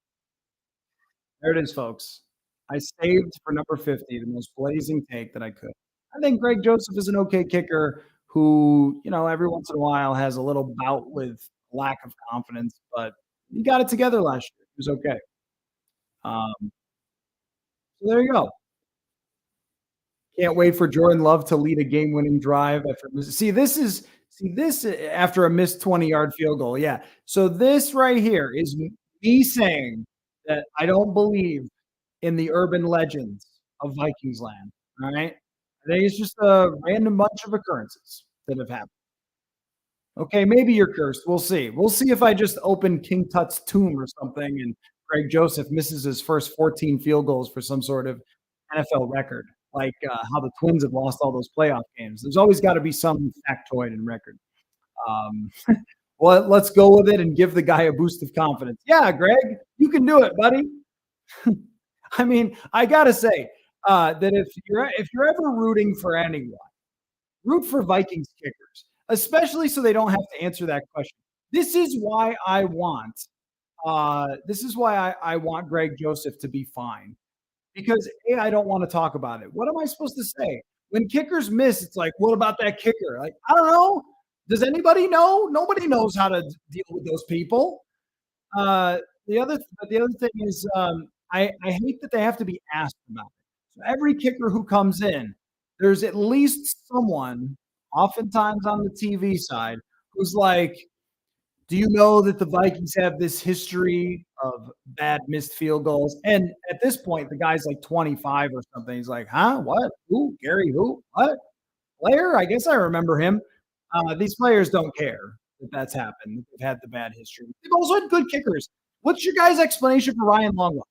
There it is, folks. I saved for number 50 the most blazing take that I could. I think Greg Joseph is an okay kicker who, every once in a while has a little bout with lack of confidence, but he got it together last year. He was okay. Um, so there you go. Can't wait for Jordan Love to lead a game-winning drive after this after a missed 20-yard field goal. Yeah. So this right here is me saying that I don't believe in the urban legends of Vikings land. All right. I think it's just a random bunch of occurrences that have happened. Okay, maybe you're cursed. We'll see. We'll see if I just open King Tut's tomb or something and Greg Joseph misses his first 14 field goals for some sort of NFL record, like how the Twins have lost all those playoff games. There's always got to be some factoid in record. Um, well, let's go with it and give the guy a boost of confidence. Yeah, Greg, you can do it, buddy. I mean, I gotta say that if you're ever rooting for anyone, root for Vikings kickers, especially so they don't have to answer that question. This is why I want. This is why I want Greg Joseph to be fine because I don't want to talk about it. What am I supposed to say when kickers miss? It's like, what about that kicker? Like, I don't know. Does anybody know? Nobody knows how to deal with those people. Uh, the other thing is, I hate that they have to be asked about it. So every kicker who comes in, there's at least someone, oftentimes on the TV side, who's like, "Do you know that the Vikings have this history of bad missed field goals?" And at this point, the guy's like 25 or something. He's like, "Huh? What? Who? Gary? Who? What? Player? I guess I remember him." These players don't care that that's happened. They've had the bad history. They've also had good kickers. What's your guys' explanation for Ryan Longwell?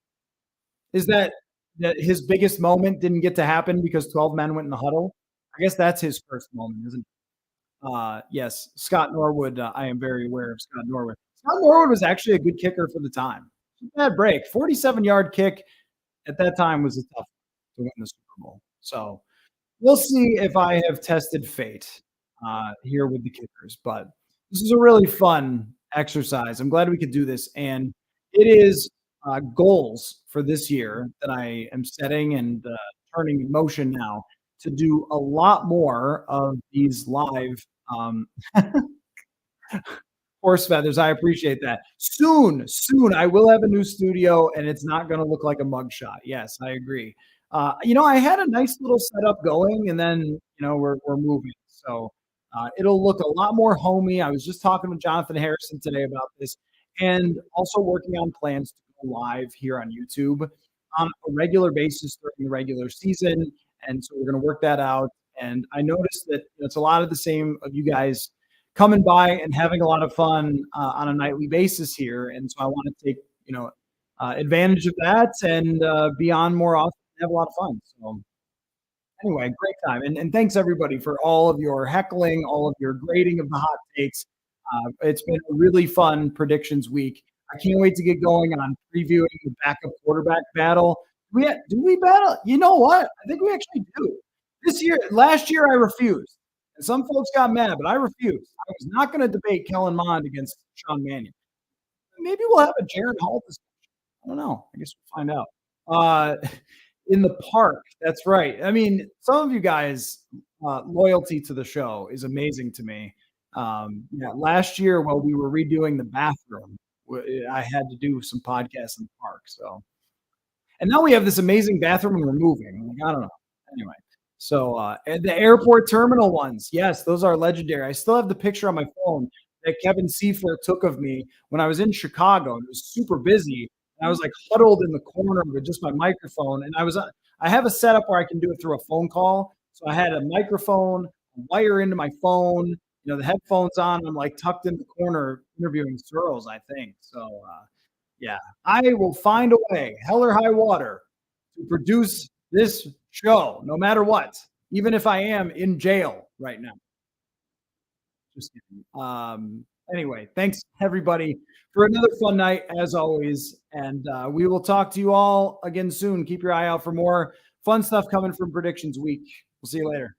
Is that his biggest moment didn't get to happen because 12 men went in the huddle? I guess that's his first moment, isn't it? Yes, Scott Norwood. I am very aware of Scott Norwood. Scott Norwood was actually a good kicker for the time. Bad break. 47-yard kick at that time was a tough to win the Super Bowl. So we'll see if I have tested fate here with the kickers. But this is a really fun exercise. I'm glad we could do this. And it is goals for this year that I am setting and turning in motion now to do a lot more of these live horse feathers. I appreciate that. Soon, I will have a new studio, and it's not going to look like a mugshot. Yes, I agree. I had a nice little setup going, and then we're moving, so it'll look a lot more homey. I was just talking with Jonathan Harrison today about this, and also working on plans to go live here on YouTube on a regular basis during the regular season, and so we're going to work that out. And I noticed that it's a lot of the same of you guys coming by and having a lot of fun on a nightly basis here. And so I want to take, advantage of that and be on more often and have a lot of fun. So anyway, great time. And thanks everybody for all of your heckling, all of your grading of the hot takes. It's been a really fun predictions week. I can't wait to get going on previewing the backup quarterback battle. Do we battle? You know what? I think we actually do. Last year I refused. And some folks got mad, but I refused. I was not going to debate Kellen Mond against Sean Mannion. Maybe we'll have a Jaron Hall discussion. I don't know. I guess we'll find out. In the park. That's right. I mean, some of you guys loyalty to the show is amazing to me. Yeah, last year while we were redoing the bathroom, I had to do some podcasts in the park. So, and now we have this amazing bathroom and we're moving. Like, I don't know. Anyway, so and the airport terminal ones, yes, those are legendary. I still have the picture on my phone that Kevin Seifert took of me when I was in Chicago and it was super busy. And I was like huddled in the corner with just my microphone, and I have a setup where I can do it through a phone call. So I had a microphone, a wire into my phone, the headphones on. I'm like tucked in the corner interviewing Searles, I think. So yeah, I will find a way, hell or high water, to produce this show, no matter what, even if I am in jail right now. Just kidding. Anyway, thanks everybody for another fun night as always, and we will talk to you all again soon. Keep your eye out for more fun stuff coming from Predictions Week. We'll see you later.